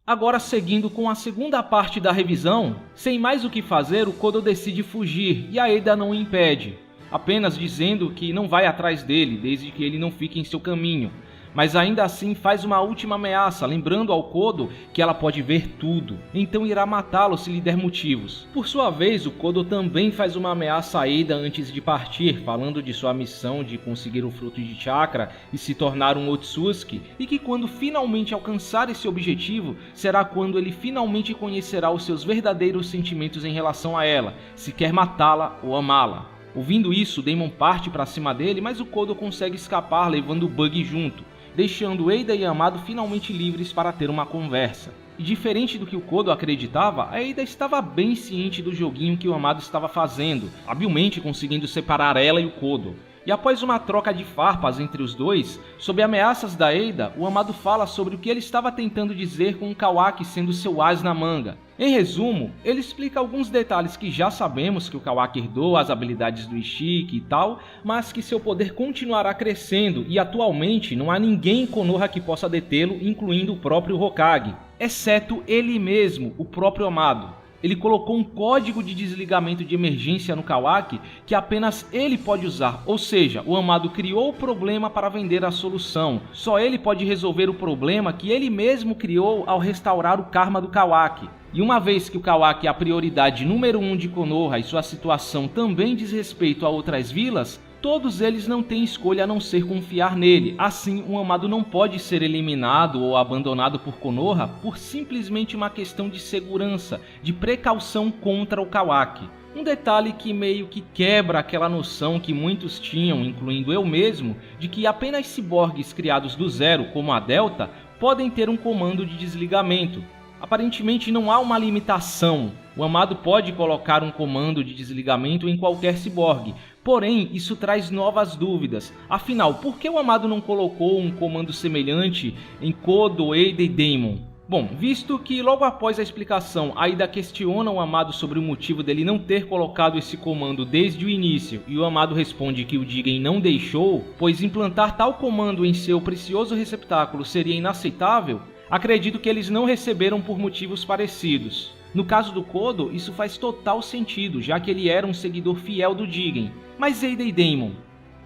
Agora, seguindo com a segunda parte da revisão, sem mais o que fazer, o Kodo decide fugir e a Ada não o impede, apenas dizendo que não vai atrás dele, desde que ele não fique em seu caminho. Mas ainda assim faz uma última ameaça, lembrando ao Kodo que ela pode ver tudo, então irá matá-lo se lhe der motivos. Por sua vez, o Kodo também faz uma ameaça a Ada antes de partir, falando de sua missão de conseguir o fruto de chakra e se tornar um Otsutsuki, e que quando finalmente alcançar esse objetivo, será quando ele finalmente conhecerá os seus verdadeiros sentimentos em relação a ela, se quer matá-la ou amá-la. Ouvindo isso, Daemon parte para cima dele, mas o Kodo consegue escapar levando o Bug junto, deixando Ada e Amado finalmente livres para ter uma conversa. E diferente do que o Kodo acreditava, a Ada estava bem ciente do joguinho que o Amado estava fazendo, habilmente conseguindo separar ela e o Kodo. E após uma troca de farpas entre os dois, sob ameaças da Ada, o Amado fala sobre o que ele estava tentando dizer com o Kawaki sendo seu as na manga. Em resumo, ele explica alguns detalhes que já sabemos que o Kawaki herdou as habilidades do Ishiki e tal, mas que seu poder continuará crescendo e atualmente não há ninguém em Konoha que possa detê-lo, incluindo o próprio Hokage, exceto ele mesmo, o próprio Amado. Ele colocou um código de desligamento de emergência no Kawaki que apenas ele pode usar, ou seja, o Amado criou o problema para vender a solução. Só ele pode resolver o problema que ele mesmo criou ao restaurar o karma do Kawaki. E uma vez que o Kawaki é a prioridade número 1 de Konoha e sua situação também diz respeito a outras vilas, todos eles não têm escolha a não ser confiar nele. Assim, o Amado não pode ser eliminado ou abandonado por Konoha por simplesmente uma questão de segurança, de precaução contra o Kawaki. Um detalhe que meio que quebra aquela noção que muitos tinham, incluindo eu mesmo, de que apenas ciborgues criados do zero, como a Delta, podem ter um comando de desligamento. Aparentemente não há uma limitação. O Amado pode colocar um comando de desligamento em qualquer ciborgue. Porém, isso traz novas dúvidas. Afinal, por que o Amado não colocou um comando semelhante em Kodo, Ada e Daemon? Bom, visto que logo após a explicação, a Ada questiona o Amado sobre o motivo dele não ter colocado esse comando desde o início, e o Amado responde que o Jigen não deixou, pois implantar tal comando em seu precioso receptáculo seria inaceitável, acredito que eles não receberam por motivos parecidos. No caso do Kodo, isso faz total sentido, já que ele era um seguidor fiel do Jigen. Mas Ada e Daemon,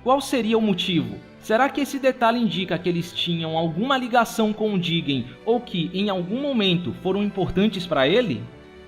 qual seria o motivo? Será que esse detalhe indica que eles tinham alguma ligação com o Jigen ou que, em algum momento, foram importantes para ele?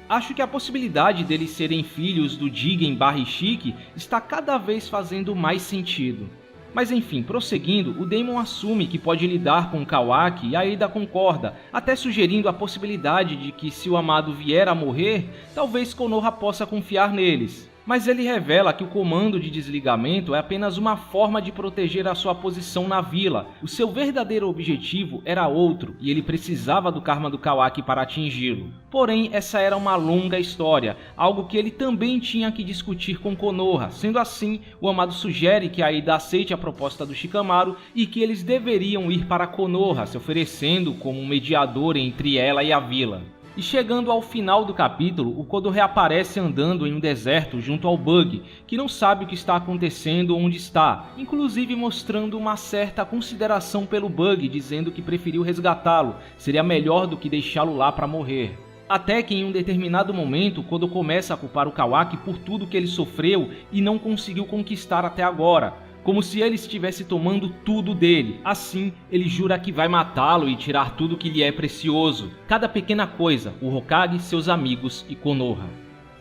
Acho que a possibilidade deles serem filhos do Jigen/Ishiki está cada vez fazendo mais sentido. Mas enfim, prosseguindo, o Daemon assume que pode lidar com o Kawaki e a Ada concorda, até sugerindo a possibilidade de que se o Amado vier a morrer, talvez Konoha possa confiar neles. Mas ele revela que o comando de desligamento é apenas uma forma de proteger a sua posição na vila. O seu verdadeiro objetivo era outro, e ele precisava do karma do Kawaki para atingi-lo. Porém, essa era uma longa história, algo que ele também tinha que discutir com Konoha. Sendo assim, o Amado sugere que a Ada aceite a proposta do Shikamaru e que eles deveriam ir para Konoha, se oferecendo como um mediador entre ela e a vila. E chegando ao final do capítulo, o Kodo reaparece andando em um deserto junto ao Bug, que não sabe o que está acontecendo ou onde está, inclusive mostrando uma certa consideração pelo Bug, dizendo que preferiu resgatá-lo, seria melhor do que deixá-lo lá para morrer. Até que em um determinado momento, Kodo começa a culpar o Kawaki por tudo que ele sofreu e não conseguiu conquistar até agora, como se ele estivesse tomando tudo dele. Assim, ele jura que vai matá-lo e tirar tudo que lhe é precioso, cada pequena coisa, o Hokage, seus amigos e Konoha.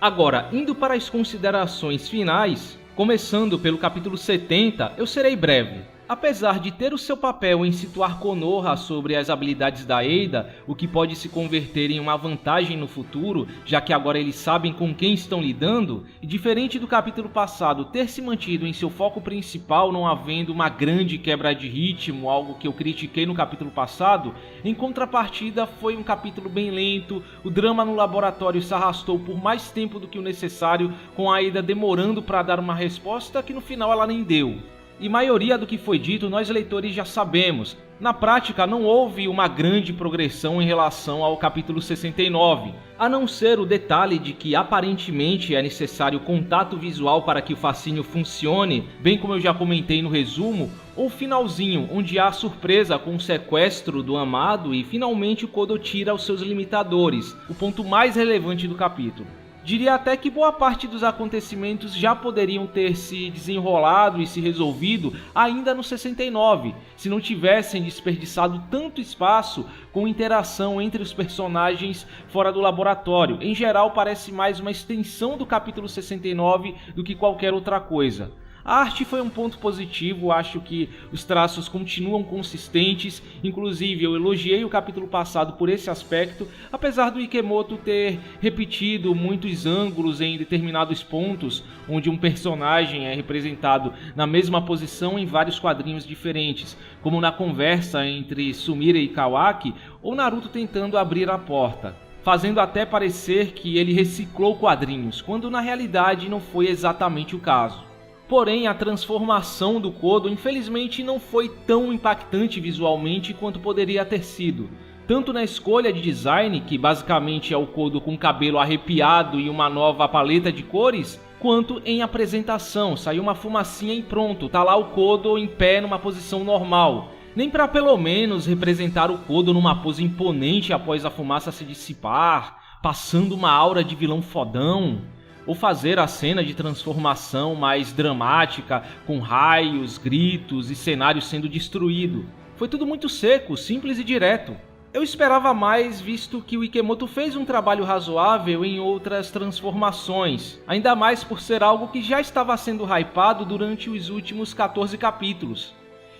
Agora, indo para as considerações finais, começando pelo capítulo 70, eu serei breve. Apesar de ter o seu papel em situar Konoha sobre as habilidades da Ada, o que pode se converter em uma vantagem no futuro, já que agora eles sabem com quem estão lidando, e diferente do capítulo passado ter se mantido em seu foco principal, não havendo uma grande quebra de ritmo, algo que eu critiquei no capítulo passado, em contrapartida foi um capítulo bem lento, o drama no laboratório se arrastou por mais tempo do que o necessário, com a Ada demorando para dar uma resposta que no final ela nem deu. E maioria do que foi dito nós leitores já sabemos. Na prática, não houve uma grande progressão em relação ao capítulo 69, a não ser o detalhe de que aparentemente é necessário contato visual para que o fascínio funcione, bem como eu já comentei no resumo, ou o finalzinho, onde há a surpresa com o sequestro do amado e finalmente o Kodo tira os seus limitadores, o ponto mais relevante do capítulo. Diria até que boa parte dos acontecimentos já poderiam ter se desenrolado e se resolvido ainda no 69, se não tivessem desperdiçado tanto espaço com interação entre os personagens fora do laboratório. Em geral, parece mais uma extensão do capítulo 69 do que qualquer outra coisa. A arte foi um ponto positivo, acho que os traços continuam consistentes, inclusive eu elogiei o capítulo passado por esse aspecto, apesar do Ikemoto ter repetido muitos ângulos em determinados pontos, onde um personagem é representado na mesma posição em vários quadrinhos diferentes, como na conversa entre Sumire e Kawaki, ou Naruto tentando abrir a porta, fazendo até parecer que ele reciclou quadrinhos, quando na realidade não foi exatamente o caso. Porém, a transformação do Kodo infelizmente não foi tão impactante visualmente quanto poderia ter sido. Tanto na escolha de design, que basicamente é o Kodo com cabelo arrepiado e uma nova paleta de cores, quanto em apresentação, saiu uma fumacinha e pronto, tá lá o Kodo em pé numa posição normal. Nem para pelo menos representar o Kodo numa pose imponente após a fumaça se dissipar, passando uma aura de vilão fodão. Ou fazer a cena de transformação mais dramática, com raios, gritos e cenário sendo destruído. Foi tudo muito seco, simples e direto. Eu esperava mais, visto que o Ikemoto fez um trabalho razoável em outras transformações, ainda mais por ser algo que já estava sendo hypado durante os últimos 14 capítulos.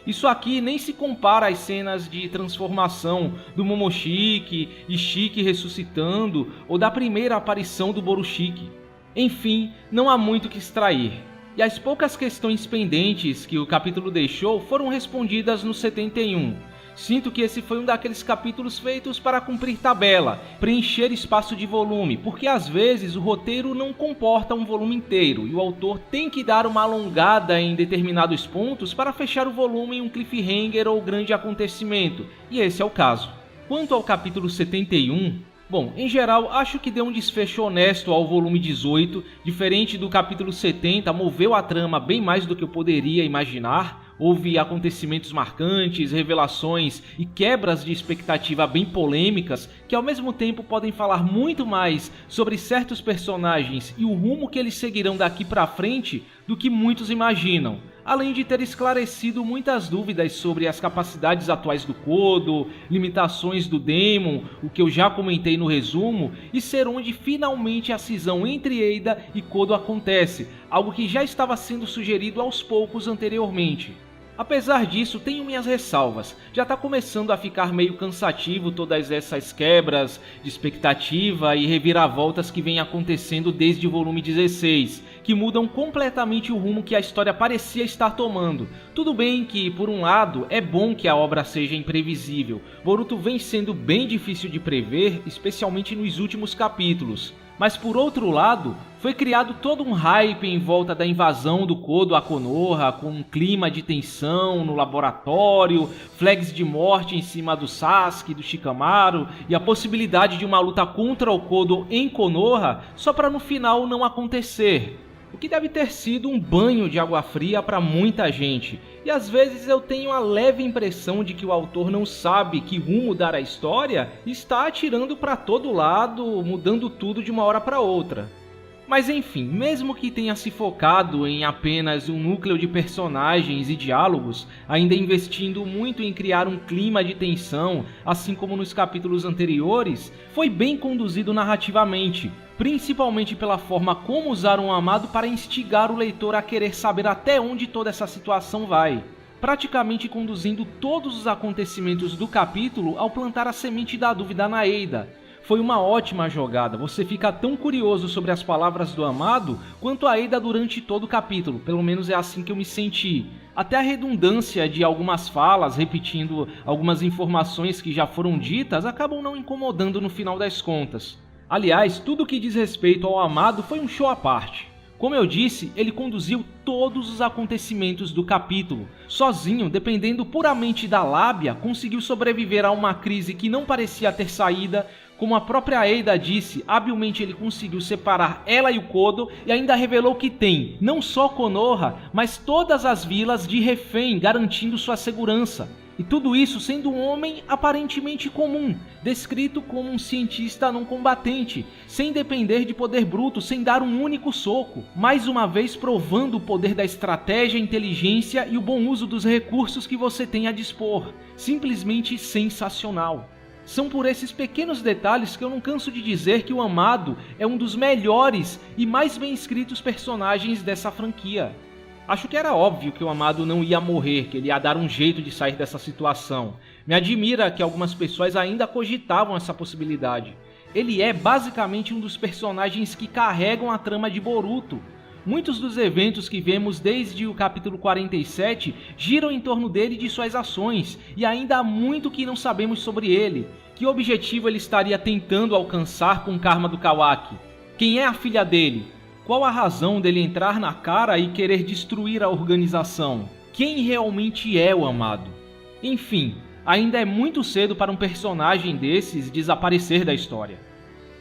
Isso aqui nem se compara às cenas de transformação do Momoshiki, Ishiki ressuscitando ou da primeira aparição do Borushiki. Enfim, não há muito o que extrair. E as poucas questões pendentes que o capítulo deixou foram respondidas no 71. Sinto que esse foi um daqueles capítulos feitos para cumprir tabela, preencher espaço de volume, porque às vezes o roteiro não comporta um volume inteiro e o autor tem que dar uma alongada em determinados pontos para fechar o volume em um cliffhanger ou grande acontecimento, e esse é o caso. Quanto ao capítulo 71... Bom, em geral, acho que deu um desfecho honesto ao volume 18, diferente do capítulo 70, moveu a trama bem mais do que eu poderia imaginar. Houve acontecimentos marcantes, revelações e quebras de expectativa bem polêmicas, que ao mesmo tempo podem falar muito mais sobre certos personagens e o rumo que eles seguirão daqui pra frente do que muitos imaginam. Além de ter esclarecido muitas dúvidas sobre as capacidades atuais do Kodo, limitações do Daemon, o que eu já comentei no resumo, e ser onde finalmente a cisão entre Eida e Kodo acontece, algo que já estava sendo sugerido aos poucos anteriormente. Apesar disso, tenho minhas ressalvas. Já está começando a ficar meio cansativo todas essas quebras de expectativa e reviravoltas que vêm acontecendo desde o volume 16, que mudam completamente o rumo que a história parecia estar tomando. Tudo bem que, por um lado, é bom que a obra seja imprevisível. Boruto vem sendo bem difícil de prever, especialmente nos últimos capítulos. Mas por outro lado, foi criado todo um hype em volta da invasão do Kodo a Konoha, com um clima de tensão no laboratório, flags de morte em cima do Sasuke e do Shikamaru, e a possibilidade de uma luta contra o Kodo em Konoha, só para no final não acontecer. O que deve ter sido um banho de água fria para muita gente, e às vezes eu tenho a leve impressão de que o autor não sabe que rumo dar à história e está atirando para todo lado, mudando tudo de uma hora para outra. Mas enfim, mesmo que tenha se focado em apenas um núcleo de personagens e diálogos, ainda investindo muito em criar um clima de tensão, assim como nos capítulos anteriores, foi bem conduzido narrativamente, principalmente pela forma como usaram o amado para instigar o leitor a querer saber até onde toda essa situação vai, praticamente conduzindo todos os acontecimentos do capítulo ao plantar a semente da dúvida na Eida. Foi uma ótima jogada, você fica tão curioso sobre as palavras do amado quanto a Eida durante todo o capítulo, pelo menos é assim que eu me senti. Até a redundância de algumas falas, repetindo algumas informações que já foram ditas, acabam não incomodando no final das contas. Aliás, tudo que diz respeito ao amado foi um show à parte. Como eu disse, ele conduziu todos os acontecimentos do capítulo. Sozinho, dependendo puramente da lábia, conseguiu sobreviver a uma crise que não parecia ter saída. Como a própria Ada disse, habilmente ele conseguiu separar ela e o Kodo e ainda revelou que tem, não só Konoha, mas todas as vilas de refém, garantindo sua segurança. E tudo isso sendo um homem aparentemente comum, descrito como um cientista não combatente, sem depender de poder bruto, sem dar um único soco, mais uma vez provando o poder da estratégia, inteligência e o bom uso dos recursos que você tem a dispor. Simplesmente sensacional. São por esses pequenos detalhes que eu não canso de dizer que o Amado é um dos melhores e mais bem escritos personagens dessa franquia. Acho que era óbvio que o Amado não ia morrer, que ele ia dar um jeito de sair dessa situação. Me admira que algumas pessoas ainda cogitavam essa possibilidade. Ele é basicamente um dos personagens que carregam a trama de Boruto. Muitos dos eventos que vemos desde o capítulo 47 giram em torno dele e de suas ações, e ainda há muito que não sabemos sobre ele. Que objetivo ele estaria tentando alcançar com o karma do Kawaki? Quem é a filha dele? Qual a razão dele entrar na cara e querer destruir a organização? Quem realmente é o Amado? Enfim, ainda é muito cedo para um personagem desses desaparecer da história.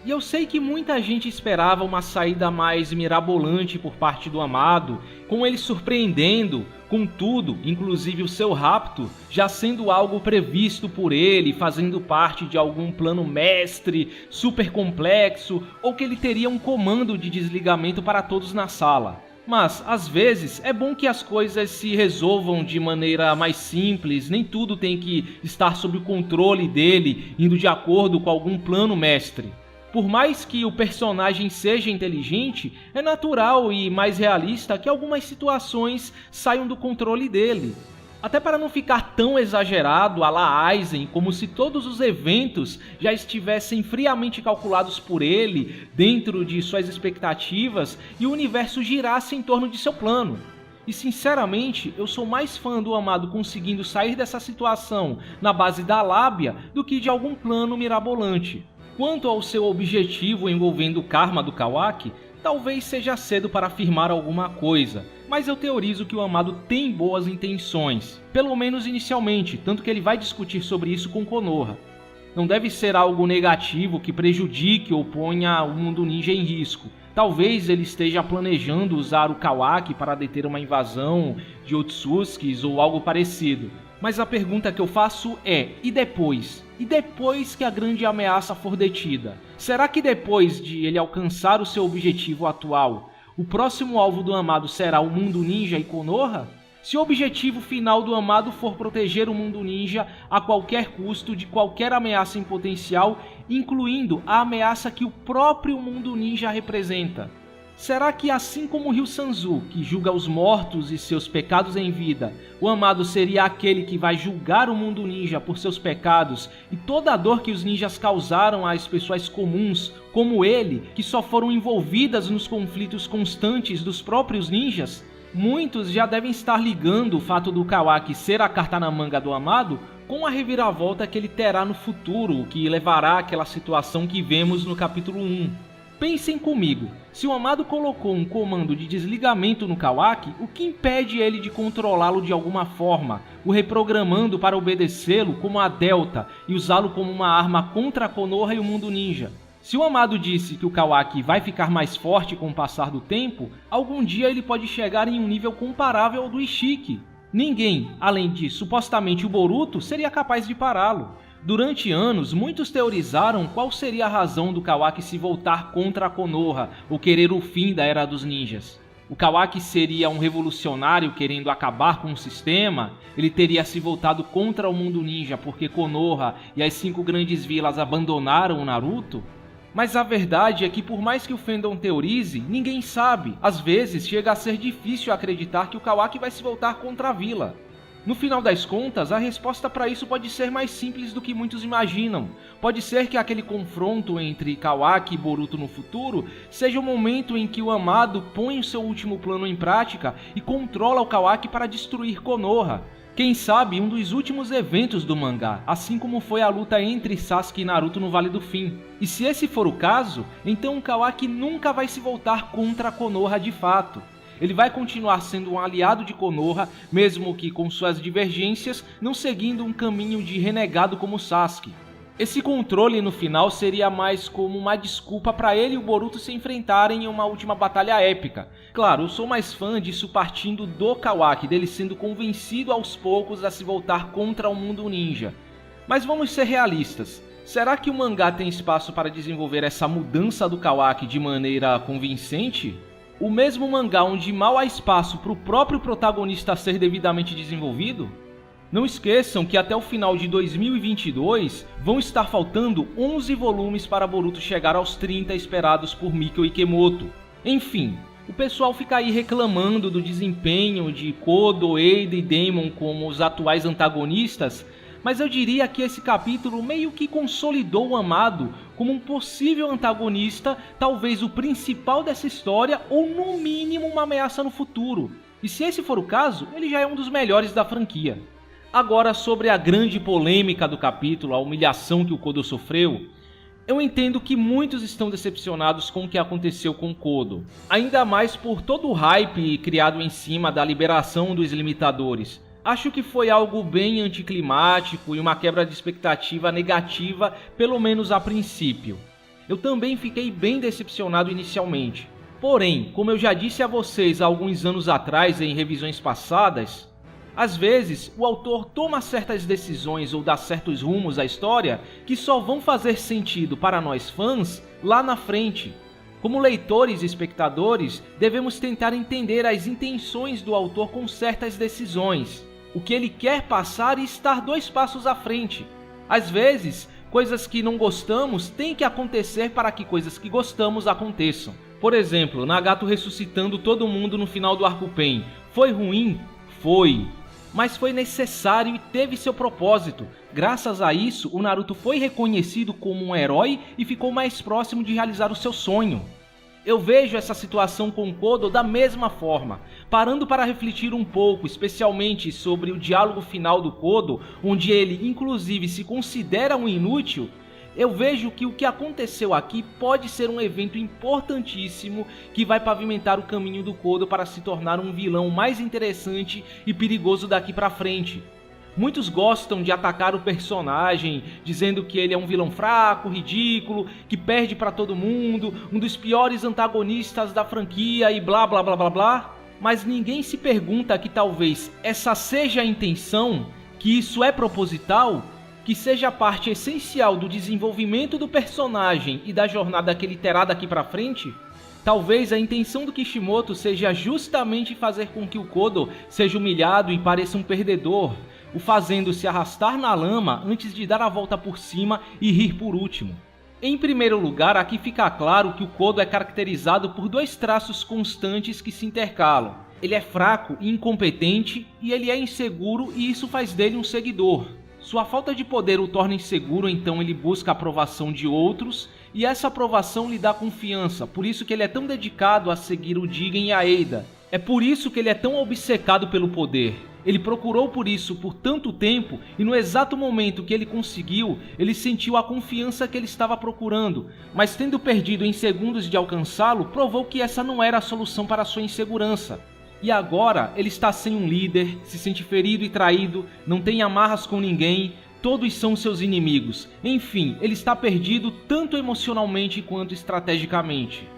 E eu sei que muita gente esperava uma saída mais mirabolante por parte do Amado, com ele surpreendendo com tudo, inclusive o seu rapto, já sendo algo previsto por ele, fazendo parte de algum plano mestre, super complexo, ou que ele teria um comando de desligamento para todos na sala. Mas, às vezes, é bom que as coisas se resolvam de maneira mais simples, nem tudo tem que estar sob o controle dele, indo de acordo com algum plano mestre. Por mais que o personagem seja inteligente, é natural e mais realista que algumas situações saiam do controle dele. Até para não ficar tão exagerado à la Aizen, como se todos os eventos já estivessem friamente calculados por ele, dentro de suas expectativas, e o universo girasse em torno de seu plano. E sinceramente, eu sou mais fã do Amado conseguindo sair dessa situação na base da lábia do que de algum plano mirabolante. Quanto ao seu objetivo envolvendo o karma do Kawaki, talvez seja cedo para afirmar alguma coisa, mas eu teorizo que o Amado tem boas intenções, pelo menos inicialmente, tanto que ele vai discutir sobre isso com Konoha. Não deve ser algo negativo que prejudique ou ponha o mundo ninja em risco. Talvez ele esteja planejando usar o Kawaki para deter uma invasão de Otsutskis ou algo parecido. Mas a pergunta que eu faço é, e depois? E depois que a grande ameaça for detida? Será que depois de ele alcançar o seu objetivo atual, o próximo alvo do Amado será o mundo ninja e Konoha? Se o objetivo final do Amado for proteger o mundo ninja a qualquer custo de qualquer ameaça em potencial, incluindo a ameaça que o próprio mundo ninja representa, será que assim como Ryu Sanzu, que julga os mortos e seus pecados em vida, o Amado seria aquele que vai julgar o mundo ninja por seus pecados e toda a dor que os ninjas causaram às pessoas comuns, como ele, que só foram envolvidas nos conflitos constantes dos próprios ninjas? Muitos já devem estar ligando o fato do Kawaki ser a carta na manga do Amado com a reviravolta que ele terá no futuro, que levará àquela situação que vemos no capítulo 1. Pensem comigo, se o Amado colocou um comando de desligamento no Kawaki, o que impede ele de controlá-lo de alguma forma, o reprogramando para obedecê-lo como a Delta e usá-lo como uma arma contra a Konoha e o mundo ninja? Se o Amado disse que o Kawaki vai ficar mais forte com o passar do tempo, algum dia ele pode chegar em um nível comparável ao do Ishiki. Ninguém, além de supostamente o Boruto, seria capaz de pará-lo. Durante anos, muitos teorizaram qual seria a razão do Kawaki se voltar contra a Konoha, ou querer o fim da Era dos Ninjas. O Kawaki seria um revolucionário querendo acabar com o sistema? Ele teria se voltado contra o mundo ninja porque Konoha e as 5 grandes vilas abandonaram o Naruto? Mas a verdade é que por mais que o fandom teorize, ninguém sabe. Às vezes chega a ser difícil acreditar que o Kawaki vai se voltar contra a vila. No final das contas, a resposta para isso pode ser mais simples do que muitos imaginam. Pode ser que aquele confronto entre Kawaki e Boruto no futuro seja o momento em que o Amado põe o seu último plano em prática e controla o Kawaki para destruir Konoha. Quem sabe um dos últimos eventos do mangá, assim como foi a luta entre Sasuke e Naruto no Vale do Fim. E se esse for o caso, então o Kawaki nunca vai se voltar contra Konoha de fato. Ele vai continuar sendo um aliado de Konoha, mesmo que com suas divergências, não seguindo um caminho de renegado como Sasuke. Esse controle no final seria mais como uma desculpa para ele e o Boruto se enfrentarem em uma última batalha épica. Claro, eu sou mais fã disso partindo do Kawaki, dele sendo convencido aos poucos a se voltar contra o mundo ninja. Mas vamos ser realistas. Será que o mangá tem espaço para desenvolver essa mudança do Kawaki de maneira convincente? O mesmo mangá onde mal há espaço para o próprio protagonista ser devidamente desenvolvido? Não esqueçam que até o final de 2022 vão estar faltando 11 volumes para Boruto chegar aos 30 esperados por Mikio Ikemoto. Enfim, o pessoal fica aí reclamando do desempenho de Kodo, Eida e Daemon como os atuais antagonistas, mas eu diria que esse capítulo meio que consolidou o Amado como um possível antagonista, talvez o principal dessa história ou no mínimo uma ameaça no futuro. E se esse for o caso, ele já é um dos melhores da franquia. Agora, sobre a grande polêmica do capítulo, a humilhação que o Kodo sofreu, eu entendo que muitos estão decepcionados com o que aconteceu com Kodo, ainda mais por todo o hype criado em cima da liberação dos limitadores. Acho que foi algo bem anticlimático e uma quebra de expectativa negativa, pelo menos a princípio. Eu também fiquei bem decepcionado inicialmente. Porém, como eu já disse a vocês há alguns anos atrás em revisões passadas, às vezes, o autor toma certas decisões ou dá certos rumos à história que só vão fazer sentido para nós fãs lá na frente. Como leitores e espectadores, devemos tentar entender as intenções do autor com certas decisões, o que ele quer passar e estar 2 passos à frente. Às vezes, coisas que não gostamos têm que acontecer para que coisas que gostamos aconteçam. Por exemplo, Nagato ressuscitando todo mundo no final do Arco Pain. Foi ruim? Foi. Mas foi necessário e teve seu propósito. Graças a isso, o Naruto foi reconhecido como um herói e ficou mais próximo de realizar o seu sonho. Eu vejo essa situação com Kodo da mesma forma, parando para refletir um pouco, especialmente sobre o diálogo final do Kodo, onde ele inclusive se considera um inútil. Eu vejo que o que aconteceu aqui pode ser um evento importantíssimo que vai pavimentar o caminho do Kodo para se tornar um vilão mais interessante e perigoso daqui pra frente. Muitos gostam de atacar o personagem, dizendo que ele é um vilão fraco, ridículo, que perde pra todo mundo, um dos piores antagonistas da franquia e blá blá blá blá blá. Mas ninguém se pergunta que talvez essa seja a intenção, que isso é proposital, que seja parte essencial do desenvolvimento do personagem e da jornada que ele terá daqui pra frente. Talvez a intenção do Kishimoto seja justamente fazer com que o Kodo seja humilhado e pareça um perdedor, o fazendo se arrastar na lama antes de dar a volta por cima e rir por último. Em primeiro lugar, aqui fica claro que o Kodo é caracterizado por 2 traços constantes que se intercalam. Ele é fraco e incompetente, e ele é inseguro, e isso faz dele um seguidor. Sua falta de poder o torna inseguro, então ele busca a aprovação de outros, e essa aprovação lhe dá confiança, por isso que ele é tão dedicado a seguir o Jigen e a Eida. É por isso que ele é tão obcecado pelo poder. Ele procurou por isso por tanto tempo, e no exato momento que ele conseguiu, ele sentiu a confiança que ele estava procurando, mas tendo perdido em segundos de alcançá-lo, provou que essa não era a solução para sua insegurança. E agora ele está sem um líder, se sente ferido e traído, não tem amarras com ninguém, todos são seus inimigos. Enfim, ele está perdido tanto emocionalmente quanto estrategicamente.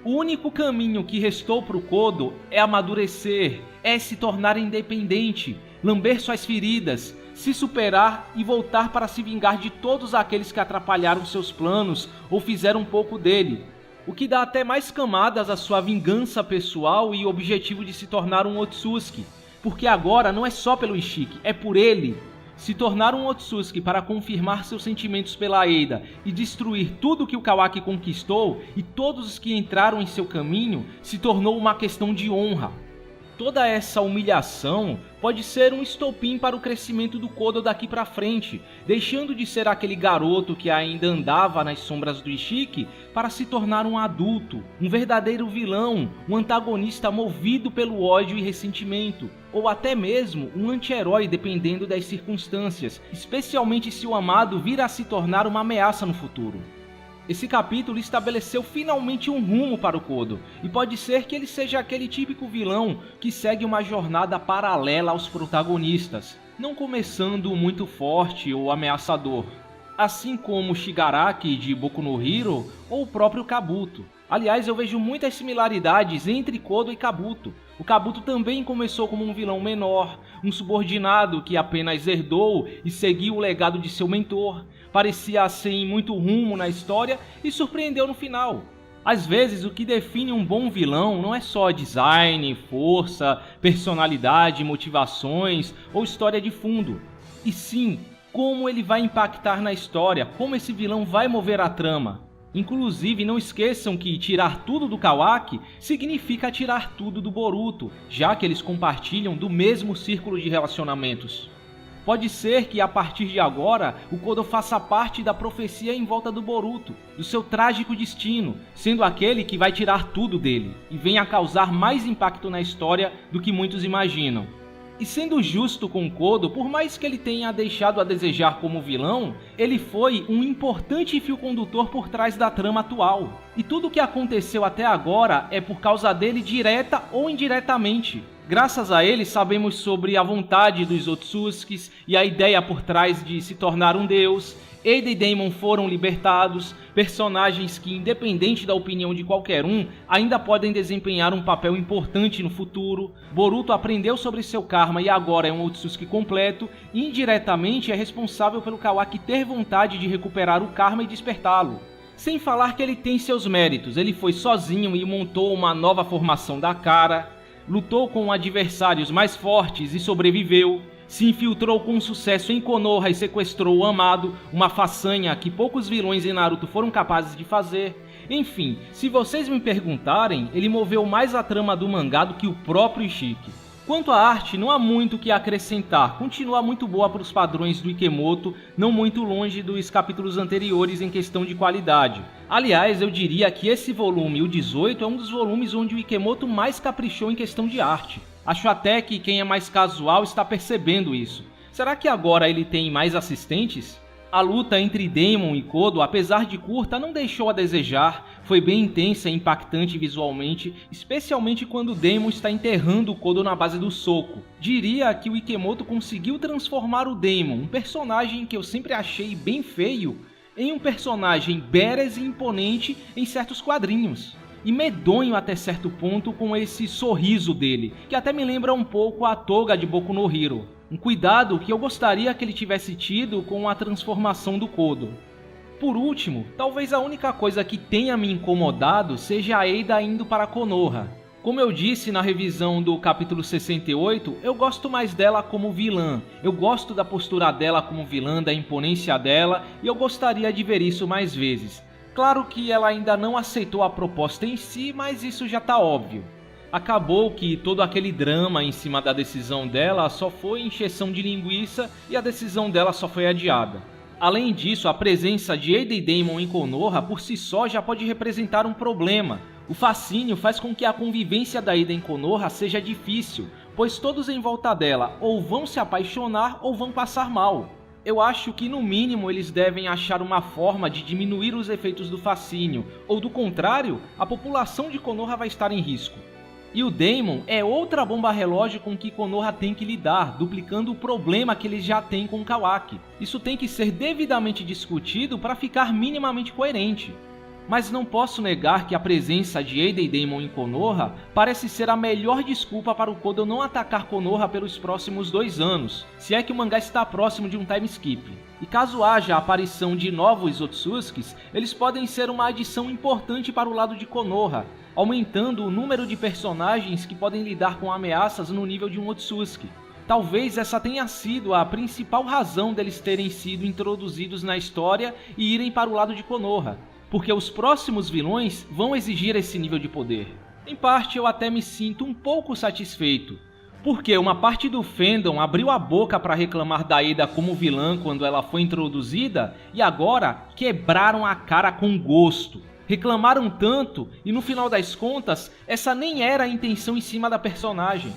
O único caminho que restou para o Kodo é amadurecer, é se tornar independente, lamber suas feridas, se superar e voltar para se vingar de todos aqueles que atrapalharam seus planos ou fizeram um pouco dele. O que dá até mais camadas à sua vingança pessoal e objetivo de se tornar um Otsutsuki, porque agora não é só pelo Ishiki, é por ele. Se tornar um Otsutsuki para confirmar seus sentimentos pela Eida e destruir tudo que o Kawaki conquistou e todos os que entraram em seu caminho se tornou uma questão de honra. toda essa humilhação pode ser um estopim para o crescimento do Kodo daqui para frente, deixando de ser aquele garoto que ainda andava nas sombras do Ishiki para se tornar um adulto, um verdadeiro vilão, um antagonista movido pelo ódio e ressentimento, ou até mesmo um anti-herói dependendo das circunstâncias, especialmente se o amado vir a se tornar uma ameaça no futuro. Esse capítulo estabeleceu finalmente um rumo para o Kodo, e pode ser que ele seja aquele típico vilão que segue uma jornada paralela aos protagonistas, não começando muito forte ou ameaçador, assim como Shigaraki de Boku no Hero ou o próprio Kabuto. Aliás, eu vejo muitas similaridades entre Kodo e Kabuto. O Kabuto também começou como um vilão menor, um subordinado que apenas herdou e seguiu o legado de seu mentor, parecia sem muito rumo na história e surpreendeu no final. Às vezes, o que define um bom vilão não é só design, força, personalidade, motivações ou história de fundo, e sim como ele vai impactar na história, como esse vilão vai mover a trama. Inclusive, não esqueçam que tirar tudo do Kawaki significa tirar tudo do Boruto, já que eles compartilham do mesmo círculo de relacionamentos. Pode ser que a partir de agora o Kodo faça parte da profecia em volta do Boruto, do seu trágico destino, sendo aquele que vai tirar tudo dele e venha causar mais impacto na história do que muitos imaginam. E sendo justo com Kodo, por mais que ele tenha deixado a desejar como vilão, ele foi um importante fio condutor por trás da trama atual. E tudo o que aconteceu até agora é por causa dele direta ou indiretamente. Graças a ele sabemos sobre a vontade dos Otsutskis e a ideia por trás de se tornar um deus. Ada e Daemon foram libertados, personagens que, independente da opinião de qualquer um, ainda podem desempenhar um papel importante no futuro. Boruto aprendeu sobre seu karma e agora é um Otsutsuki completo, e indiretamente é responsável pelo Kawaki ter vontade de recuperar o karma e despertá-lo. Sem falar que ele tem seus méritos, ele foi sozinho e montou uma nova formação da Kara, lutou com adversários mais fortes e sobreviveu, se infiltrou com sucesso em Konoha e sequestrou o amado, uma façanha que poucos vilões em Naruto foram capazes de fazer. Enfim, se vocês me perguntarem, ele moveu mais a trama do mangá do que o próprio Ishiki. Quanto à arte, não há muito o que acrescentar, continua muito boa para os padrões do Ikemoto, não muito longe dos capítulos anteriores em questão de qualidade. Aliás, eu diria que esse volume, o 18, é um dos volumes onde o Ikemoto mais caprichou em questão de arte. Acho até que quem é mais casual está percebendo isso. Será que agora ele tem mais assistentes? A luta entre Daemon e Kodo, apesar de curta, não deixou a desejar, foi bem intensa e impactante visualmente, especialmente quando Daemon está enterrando o Kodo na base do soco. Diria que o Ikemoto conseguiu transformar o Daemon, um personagem que eu sempre achei bem feio, em um personagem badass e imponente em certos quadrinhos. E medonho até certo ponto com esse sorriso dele, que até me lembra um pouco a Toga de Boku no Hero. Um cuidado que eu gostaria que ele tivesse tido com a transformação do Kodo. Por último, talvez a única coisa que tenha me incomodado seja a Ada indo para Konoha. Como eu disse na revisão do capítulo 68, eu gosto mais dela como vilã. Eu gosto da postura dela como vilã, da imponência dela, e eu gostaria de ver isso mais vezes. Claro que ela ainda não aceitou a proposta em si, mas isso já tá óbvio. Acabou que todo aquele drama em cima da decisão dela só foi encheção de linguiça e a decisão dela só foi adiada. Além disso, a presença de Ada e Daemon em Konoha por si só já pode representar um problema. O fascínio faz com que a convivência da Ada em Konoha seja difícil, pois todos em volta dela ou vão se apaixonar ou vão passar mal. Eu acho que no mínimo eles devem achar uma forma de diminuir os efeitos do fascínio, ou do contrário, a população de Konoha vai estar em risco. E o Daemon é outra bomba relógio com que Konoha tem que lidar, duplicando o problema que eles já têm com o Kawaki. Isso tem que ser devidamente discutido para ficar minimamente coerente. Mas não posso negar que a presença de Ada e Daemon em Konoha parece ser a melhor desculpa para o Kodo não atacar Konoha pelos próximos 2 anos, se é que o mangá está próximo de um time skip. E caso haja a aparição de novos Otsutskis, eles podem ser uma adição importante para o lado de Konoha, aumentando o número de personagens que podem lidar com ameaças no nível de um Otsutsuki. Talvez essa tenha sido a principal razão deles terem sido introduzidos na história e irem para o lado de Konoha, porque os próximos vilões vão exigir esse nível de poder. Em parte eu até me sinto um pouco satisfeito, porque uma parte do fandom abriu a boca para reclamar da Ada como vilã quando ela foi introduzida e agora quebraram a cara com gosto. Reclamaram tanto e no final das contas essa nem era a intenção em cima da personagem.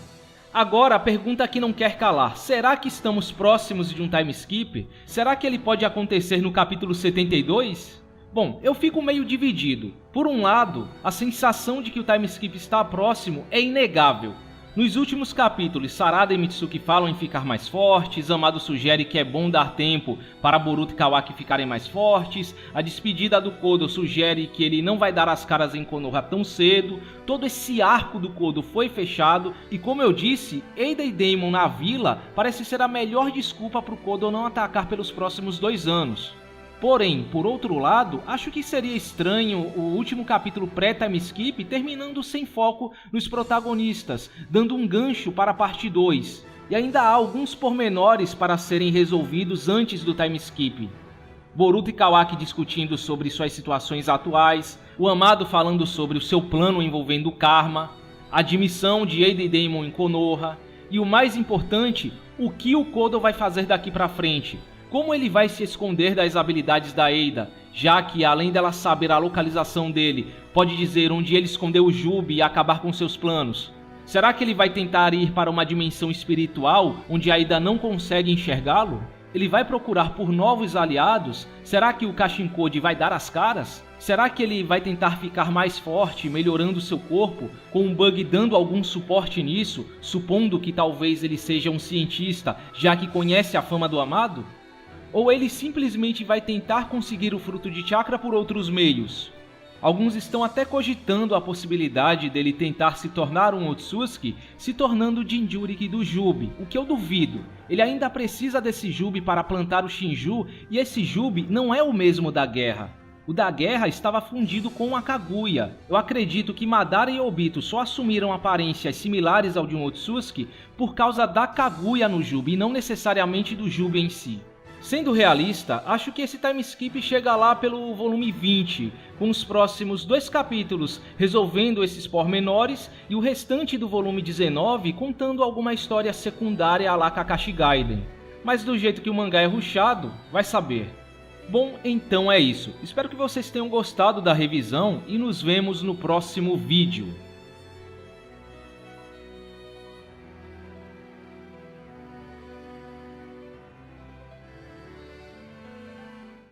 Agora a pergunta que não quer calar, será que estamos próximos de um time skip? Será que ele pode acontecer no capítulo 72? Bom, eu fico meio dividido. Por um lado, a sensação de que o time skip está próximo é inegável. Nos últimos capítulos, Sarada e Mitsuki falam em ficar mais fortes, Amado sugere que é bom dar tempo para Boruto e Kawaki ficarem mais fortes, a despedida do Kodo sugere que ele não vai dar as caras em Konoha tão cedo, todo esse arco do Kodo foi fechado e, como eu disse, Ada e Daemon na vila parece ser a melhor desculpa para o Kodo não atacar pelos próximos 2 anos. Porém, por outro lado, acho que seria estranho o último capítulo pré-time skip terminando sem foco nos protagonistas, dando um gancho para a parte 2. E ainda há alguns pormenores para serem resolvidos antes do time skip. Boruto e Kawaki discutindo sobre suas situações atuais, o Amado falando sobre o seu plano envolvendo o Karma, a admissão de Ada e Daemon em Konoha, e o mais importante, o que o Kodo vai fazer daqui pra frente. Como ele vai se esconder das habilidades da Ada, já que além dela saber a localização dele, pode dizer onde ele escondeu o Jubi e acabar com seus planos? Será que ele vai tentar ir para uma dimensão espiritual onde a Ada não consegue enxergá-lo? Ele vai procurar por novos aliados? Será que o Kashinkode vai dar as caras? Será que ele vai tentar ficar mais forte, melhorando seu corpo, com o Bug dando algum suporte nisso, supondo que talvez ele seja um cientista, já que conhece a fama do Amado? Ou ele simplesmente vai tentar conseguir o fruto de chakra por outros meios? Alguns estão até cogitando a possibilidade dele tentar se tornar um Otsutsuki, se tornando o Jinchuriki do Jubi, o que eu duvido. Ele ainda precisa desse Jubi para plantar o Shinju, e esse Jubi não é o mesmo da guerra. O da guerra estava fundido com a Kaguya. Eu acredito que Madara e Obito só assumiram aparências similares ao de um Otsutsuki por causa da Kaguya no Jubi e não necessariamente do Jubi em si. Sendo realista, acho que esse time skip chega lá pelo volume 20, com os próximos 2 capítulos resolvendo esses pormenores e o restante do volume 19 contando alguma história secundária à la Kakashi Gaiden. Mas do jeito que o mangá é rushado, vai saber. Bom, então é isso. Espero que vocês tenham gostado da revisão e nos vemos no próximo vídeo.